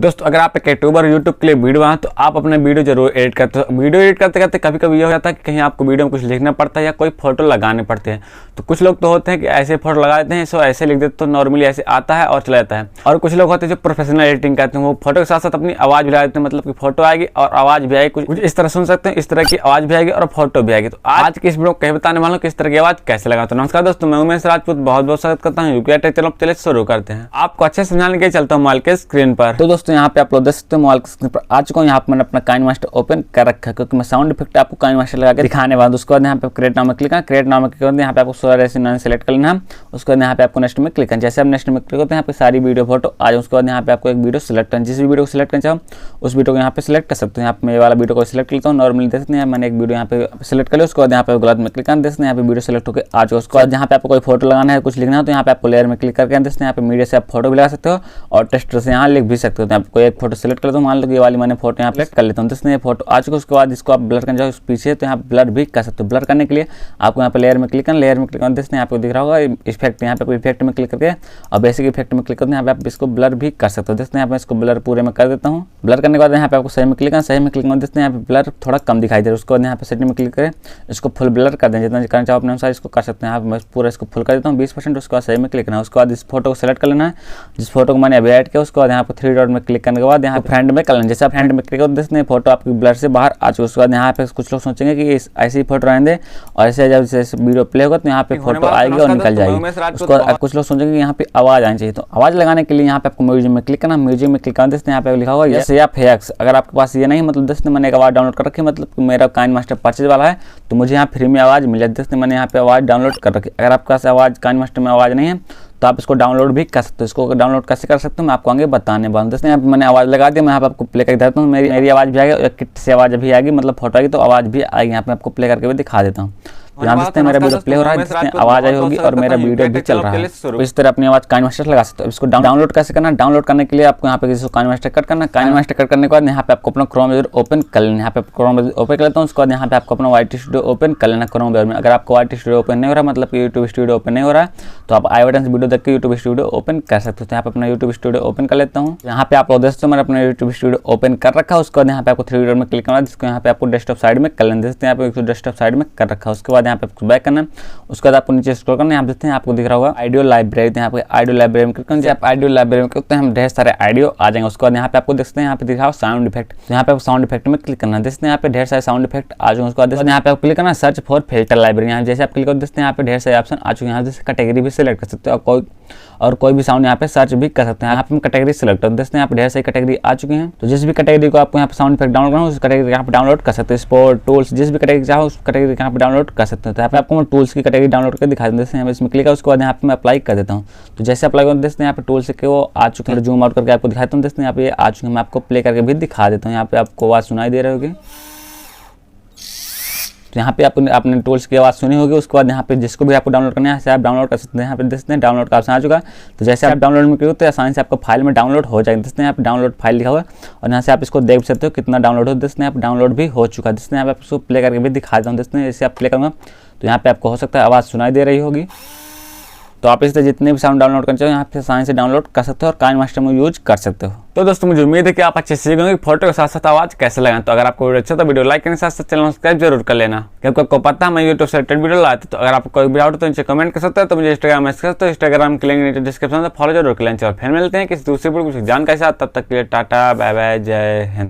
दोस्तों अगर आप एक यूट्यूबर यूट्यूब के लिए वीडियो बनाए तो आप अपने वीडियो जरूर एडिट करते हो। वीडियो एडिट करते करते कभी कभी ये हो जाता है कि कहीं आपको वीडियो में कुछ लिखना पड़ता है या कोई फोटो लगाने पड़ते हैं। तो कुछ लोग तो होते हैं कि ऐसे फोटो लगा देते हैं, सो ऐसे लिख देते तो नॉर्मली ऐसे आता है और चला जाता है। और कुछ लोग होते हैं जो प्रोफेशनल एडिटिंग करते हैं, वो फोटो के साथ साथ अपनी आवाज़ भी लगा देते हैं, मतलब कि फोटो आएगी और आवाज़ भी आएगी, कुछ इस तरह सुन सकते हैं, इस तरह की आवाज़ भी आएगी और फोटो भी आएगी। तो आज की इस वीडियो को कहीं बताने वाला हूं किस तरह की आवाज़ कैसे लगा। तो नमस्कार दोस्तों, मैं उमेश राजपूत बहुत बहुत स्वागत करता हूँ यूपीआई टेक चैनल। चलिए शुरू करते हैं। आपको अच्छे समझाने के लिए चलता हूँ मोबाइल के स्क्रीन पर। तो दोस्तों यहाँ पे आप लोग देख सकते हो मोबाइल के स्क्रीन पर आ चुका हूँ। यहाँ पे मैंने अपना काइनमास्टर ओपन कर रखा है क्योंकि मैं साउंड इफेक्ट आपको काइनमास्टर लगा के दिखाने वाला हूं। उसके बाद यहाँ पे क्रिएट नाम में क्लिक करना, क्रिएट नाम में क्लिक करना, यहाँ पे आपको सोलर रेसिन सेलेक्ट कर लेना है। उसके बाद यहाँ पे आपको नेक्स्ट में क्लिक करना। जैसे आप नेक्स्ट में क्लिक करते हैं यहाँ पे सारी वीडियो फोटो आ जाए। उसके बाद यहाँ पे आपको एक वीडियो सेलेक्ट करना, जिस वीडियो को सिलेक्ट करना चाहो उस वीडियो को यहाँ पे सिलेक्ट कर सकते हैं। यहाँ पे मैं वाला वीडियो को सिलेक्ट करता हूँ। नॉर्मली देख सकते हैं मैंने एक वीडियो यहाँ पे सिलेक्ट कर लिया। उसके बाद यहाँ पे गलत में क्लिक करना, देखते हैं यहाँ पे वीडियो सेलेक्ट होकर आ जाओ। उसके बाद यहाँ पे आपको कोई फोटो लगाना है, कुछ लिखना है तो यहाँ पे आपको लेयर में क्लिक करके देखते हैं यहाँ पे मीडिया से आप फोटो भी लगा सकते हो और टेक्स्ट से यहाँ लिख भी सकते हो। तो आपको एक फोटो सिलेक्ट कर लेता हूँ, मान लो कि ये वाली मैंने फोटो यहाँ पे कर लेता हूँ। देखते हैं फोटो आ चुका। उसके बाद इसको आप ब्लर करना चाहो पीछे तो यहाँ पे ब्लर भी कर सकते हो। ब्लर करने के लिए आपको यहाँ पे लेयर में क्लिक करना, लेयर में क्लिक करना, देखते हैं यहाँ पे दिख रहा होगा इफेक्ट, यहाँ पे इफेक्ट में क्लिक करके और बेसिक इफेक्ट में क्लिक करते हैं। यहाँ पे आप इसको ब्लर भी कर सकते हो। देखते हैं यहाँ पे इसको ब्लर पूरे में कर देता हूँ। ब्लर करने के बाद यहाँ पे आपको सही में क्लिक करना, सही में क्लिक करना, देखते हैं यहाँ पे ब्लर थोड़ा कम दिखाई दे रहा है। उसके बाद यहाँ पे सेटिंग में क्लिक करें, इसको फुल ब्लर कर दें, जितना करना चाहो अपने अनुसार इसको कर सकते हैं। यहाँ पे पूरा इसको फुल कर देता हूँ 20%। उसके बाद सही में क्लिक करना। उसके बाद इस फोटो को सेलेक्ट कर लेना है जिस फोटो को मैंने अभी ऐड किया। उसके बाद यहाँ पे 3 डॉट में क्लिक करने के बाद यहाँ पे फ्रेंड में कर लेना। जैसे आप फ्रेंड में क्लिक करो देखते हैं फोटो आपकी ब्लर से बाहर आ चुकी है। उसके बाद यहाँ पे कुछ लोग सोचेंगे कि ऐसी फोटो रहने दे और ऐसे जब जैसे वीडियो प्ले होगा तो यहाँ पे फोटो आएगी और निकल जाएगी। उसको बाद कुछ लोग सोचेंगे कि यहाँ पे आवाज़ आनी चाहिए। तो आवाज़ लगाने के लिए यहाँ पे आपको म्यूजिक में क्लिक करना, म्यूजिक में क्लिक करना, देखते हैं यहाँ पे लिखा होगा यस या फैक्स। अगर आपके पास ये नहीं मतलब देखते मैंने एक आवाज़ डाउनलोड कर रखी है, मतलब मेरा काइनमास्टर परचेज वाला है तो मुझे यहाँ फ्री में आवाज़ मिल जाती है। देखते मैंने यहाँ पे आवाज़ डाउनलोड कर रखी है। अगर आपके पास आवाज़ काइनमास्टर में आवाज़ नहीं है तो आप इसको डाउनलोड भी कर सकते हो। इसको डाउनलोड कैसे कर सकते हो मैं आपको आगे बताने वाला हूं। देखते हैं यहाँ पे मैंने आवाज़ लगा दी, मैं यहाँ पे आपको प्ले करके देता हूँ। मेरी आवाज़ भी आएगी, किट से आवाज़ भी आएगी, मतलब फोटो आएगी तो आवाज़ भी आएगी। यहाँ पे आपको प्ले करके भी दिखा देता हूँ। तो यहाँ देखते हैं मेरा वीडियो प्ले हो रहा है, जिसमें आवाज़ आई होगी और मेरा वीडियो भी चल रहा है। तो इस तरह अपनी आवाज़ काइनमास्टर लगा सकते हो। इसको डाउनलोड कैसे करना, डाउनलोड करने के लिए आपको यहाँ पे इसको काइनमास्टर कट करना। काइनमास्टर कट करने के बाद यहाँ पे आपको अपना क्रोम ब्राउज़र ओपन कर लेना। यहाँ पे क्रोम ब्राउज़र ओपन कर लेता हूँ। उसके बाद यहाँ पे आपको अपना YT स्टूडियो ओपन कर लेना क्रोम ब्राउज़र में। अगर आपको YT स्टूडियो ओपन नहीं हो रहा, मतलब कि यूट्यूब स्टूडियो ओपन नहीं हो रहा है, तो आप आई बटन वीडियो देख के यूट्यूब स्टूडियो ओपन कर सकते हो। तो यहाँ पे अपना यूट्यूब स्टूडियो ओपन कर लेता हूँ। यहाँ पे आप लोग देखते हो मैंने अपना यूट्यूब स्टूडियो ओपन कर रखा है। उसके बाद यहाँ पे आपको 3 डॉट में क्लिक करना, जिसको यहाँ पे आपको डेस्कटॉप साइड में कर लेना। देखते हैं यहाँ पे डेस्कटॉप साइड में कर रखा है। उसके बाद यहाँ पे आपको बैक करना, उसके बाद आपको नीचे स्क्रॉल करना। यहाँ देखते हैं आपको दिख रहा होगा ऑडियो लाइब्रेरी। यहाँ पे ऑडियो लाइब्रेरी में क्लिक करना। आप ऑडियो लाइब्रेरी में करते हैं हम ढेर सारे ऑडियो आ जाएंगे। उसके बाद यहाँ पे आपको देखते हैं यहाँ पे दिख रहा है साउंड इफेक्ट। तो यहाँ पे साउंड इफेक्ट में क्लिक करना, देखते हैं यहाँ पे ढेर सारे साउंड इफेक्ट आ जाएंगे। उसके बाद यहाँ पे आप क्लिक करना सर्च फॉर फिल्टर लाइब्रेरी। यहाँ जैसे आप क्लिक करते देखते हैं यहाँ पे ढेर सारे ऑप्शन आ चुके हैं। यहाँ जैसे कैटेगरी भी सिलेक्ट कर सकते हो और कोई भी साउंड यहाँ पे सर्च भी कर सकते हैं। यहाँ पे हम कैटेगरी सिलेक्ट करते हैं, देखते हैं यहाँ पे ढेर सारी कैटेगरी आ चुकी हैं। तो जिस भी कैटेगरी को आपको यहाँ पे साउंड इफेक्ट डाउनलोड करना उस कैटेगरी यहाँ पे डाउनलोड कर सकते हैं। स्पोर्ट टूल्स जिस भी कैटेगरी चाहो उस कैटेगरी यहाँ पे डाउनलोड कर सकते हैं। तो यहाँ पे आपको मैं टूल्स की कैटेगरी डाउनलोड कर दिखा देते हैं। इसमें क्लिक है, उसके बाद यहाँ पे मैं अप्लाई कर देता हूँ। तो जैसे अप्लाई करते देखते हैं यहाँ पे टूल्स के वो आ चुके हैं। जूम आउट करके आपको दिखाता हूँ, देखते हैं यहाँ पे आ चुके हैं। मैं आपको प्ले करके भी दिखा देता हूँ। यहाँ पे आपको आवाज़ सुनाई दे रही होगी। तो यहाँ पे आपने टूल्स की आवाज़ सुनी होगी। उसके बाद यहाँ पे जिसको भी आपको डाउनलोड करना है ऐसे आप डाउनलोड कर सकते हैं। यहाँ पे देखते हैं डाउनलोड का ऑप्शन आ चुका है। तो जैसे आप डाउनलोड में करोगे तो आसानी से आपको फाइल में डाउनलोड हो जाएगा। देखते हैं यहाँ पे डाउनलोड फाइल लिखा हुआ है और यहाँ से आप इसको देख सकते हो कितना डाउनलोड हो। देखते हैं यहाँ पे डाउनलोड भी हो चुका है। देखते हैं यहाँ पे इसको प्ले करके भी दिखा देता हूँ। देखते हैं जैसे आप प्ले करूँगा तो यहाँ पे आपको हो सकता है आवाज़ सुनाई दे रही होगी। तो आप इससे जितने भी साउंड डाउनलोड करना चाहो यहाँ पे आसानी से डाउनलोड कर सकते हो और काइनमास्टर में यूज कर सकते हो। तो दोस्तों मुझे उम्मीद है कि आप अच्छे से सीख गए फोटो के साथ साथ आवाज़ कैसे लगाएं। तो अगर आपको वीडियो अच्छा तो वीडियो लाइक करने के साथ साथ चैनल सब्सक्राइब जरूर कर लेना, क्योंकि आपको पता है मैं यूट्यूब से रिलेटेड वीडियो लाता हूं। तो अगर आपको कोई भी डाउट तो नीचे कमेंट कर सकते हैं। तो मुझे इंस्टाग्राम में तो इंस्टाग्राम के लिंक नीचे डिस्क्रिप्शन में फॉलो जरूर कर लेना। फिर मिलते हैं किसी दूसरी वीडियो कुछ जानकारी के साथ, तब तक के लिए टाटा बाय बाय, जय हिंद।